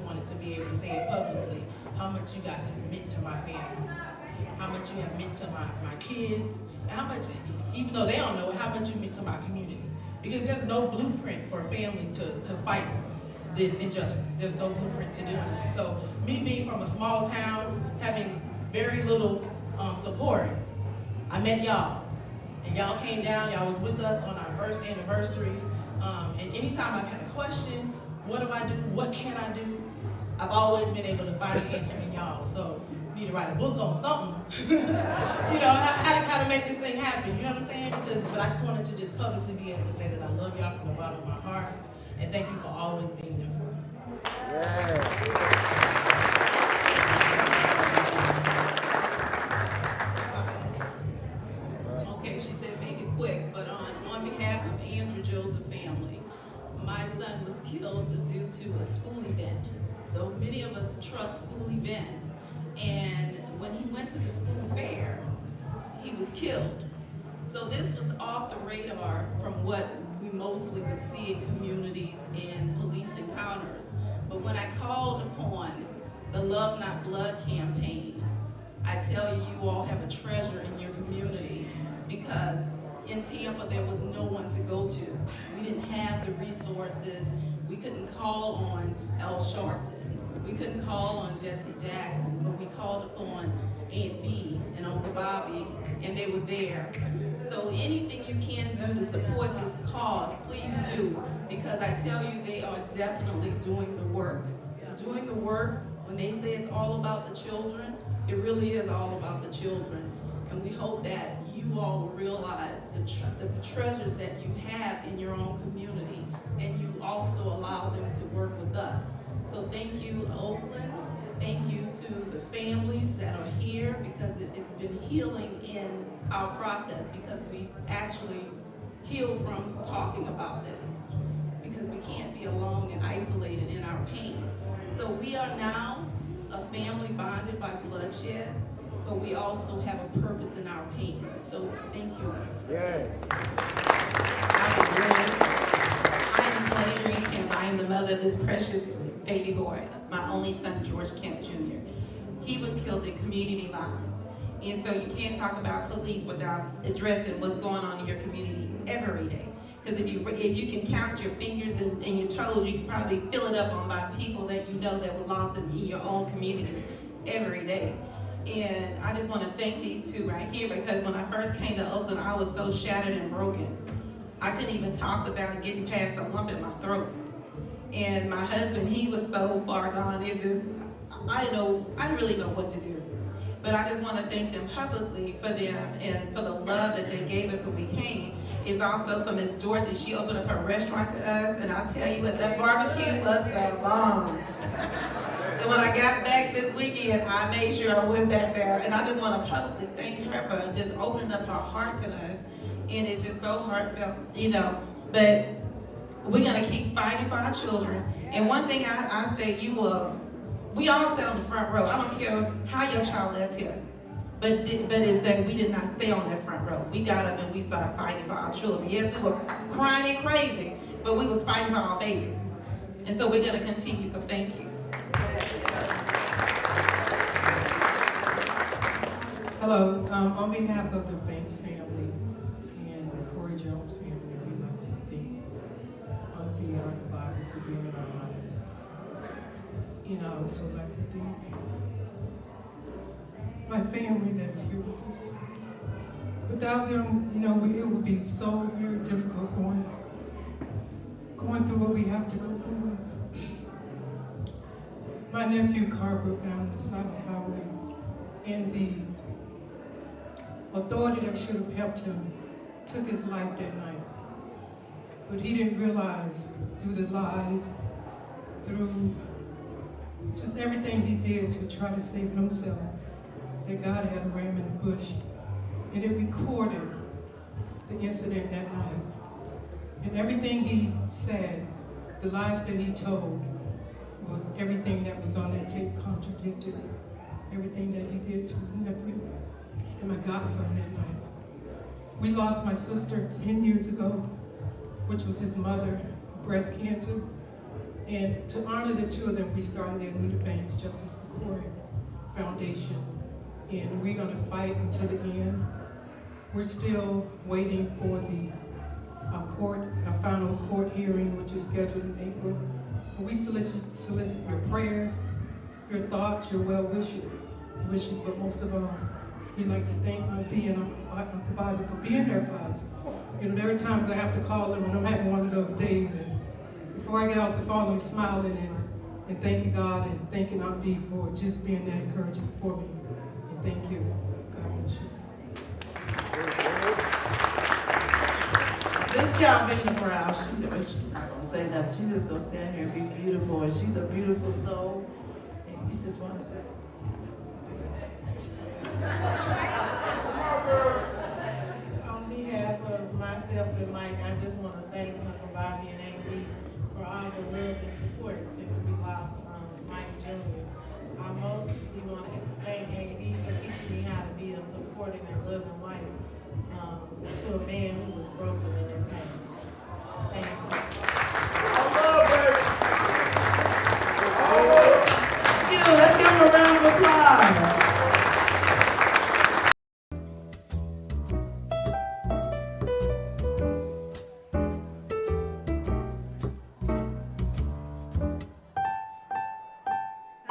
just wanted to be able to say it publicly, how much you guys have meant to my family, how much you have meant to my kids, and how much, even though they don't know it, how much you meant to my community. Because there's no blueprint for a family to fight this injustice. There's no blueprint to doing it. So me being from a small town, having very little support, I met y'all. And y'all came down, y'all was with us on our first anniversary. And anytime I've had a question, what do I do, what can I do, I've always been able to find an answer in y'all. So you need to write a book on something, you know, how to make this thing happen, you know what I'm saying? But I just wanted to just publicly be able to say that I love y'all from the bottom of my heart, and thank you for always being there for us. Yeah. Okay, she said make it quick, but on behalf of Andrew Joseph family, my son was killed due to a school event. So many of us trust school events, and when he went to the school fair, he was killed. So this was off the radar from what we mostly would see in communities and police encounters. But when I called upon the Love Not Blood campaign, I tell you, you all have a treasure in your community, because in Tampa there was no one to go to. We didn't have the resources. We couldn't call on Al Sharpton. We couldn't call on Jesse Jackson, but we called upon Aunt V and Uncle Bobby, and they were there. So anything you can do to support this cause, please do, because I tell you, they are definitely doing the work. Doing the work, when they say it's all about the children, it really is all about the children. And we hope that you all will realize the treasures that you have in your own community, and you also allow them to work with us. So thank you, Oakland. Thank you to the families that are here, because it's been healing in our process, because we actually heal from talking about this, because we can't be alone and isolated in our pain. So we are now a family bonded by bloodshed, but we also have a purpose in our pain. So thank you. Yeah. I'm Landry Kemp. I am the mother of this precious baby boy, my only son, George Kemp Jr. He was killed in community violence. And so you can't talk about police without addressing what's going on in your community every day. Because if you can count your fingers and your toes, you can probably fill it up on by people that you know that were lost in your own community every day. And I just want to thank these two right here, because when I first came to Oakland, I was so shattered and broken. I couldn't even talk without getting past a lump in my throat. And my husband, he was so far gone, I didn't really know what to do. But I just want to thank them publicly for them and for the love that they gave us when we came. It's also for Miss Dorothy. She opened up her restaurant to us, and I tell you what, that barbecue was the bomb. And when I got back this weekend, I made sure I went back there. And I just want to publicly thank her for just opening up her heart to us. And it's just so heartfelt, you know. But we're going to keep fighting for our children. And one thing I say, we all sat on the front row. I don't care how your child left here. But it's that we did not stay on that front row. We got up and we started fighting for our children. Yes, we were crying and crazy, but we was fighting for our babies. And so we're going to continue, so thank you. Hello, on behalf of the Banks family and the Corey Jones family, we'd like to thank our God for being in our lives. You know, I would also like to thank my family that's here with us. Without them, you know, it would be so very difficult going through what we have to go through with. My nephew car broke down on the side of the highway, and the authority that should have helped him took his life that night. But he didn't realize through the lies, through just everything he did to try to save himself, that God had a ram in the bush. And it recorded the incident that night. And everything he said, the lies that he told, was everything that was on that tape contradicted everything that he did to my nephew and my godson that night. We lost my sister 10 years ago, which was his mother, breast cancer. And to honor the two of them, we started the Anita Banks Justice for Corey Foundation. And we're gonna fight until the end. We're still waiting for the our final court hearing, which is scheduled in April. And we solicit your prayers, your thoughts, your well wishes, but most of all, we'd like to thank IP and our provider for being there for us. You know, there are times I have to call them when I'm having one of those days, and before I get off the phone, I'm smiling and thanking God and thanking IP for just being that encouraging for me. And thank you. God bless you. This Calvina Brown, she's not gonna say nothing. She's just gonna stand here and be beautiful, and she's a beautiful soul. And you just want to say. On behalf of myself and Mike, I just want to thank Uncle Bobby and AP for all the love and support since we lost Mike Jr. I mostly want to thank AP for teaching me how to be a supporting and loving wife to a man who was broken and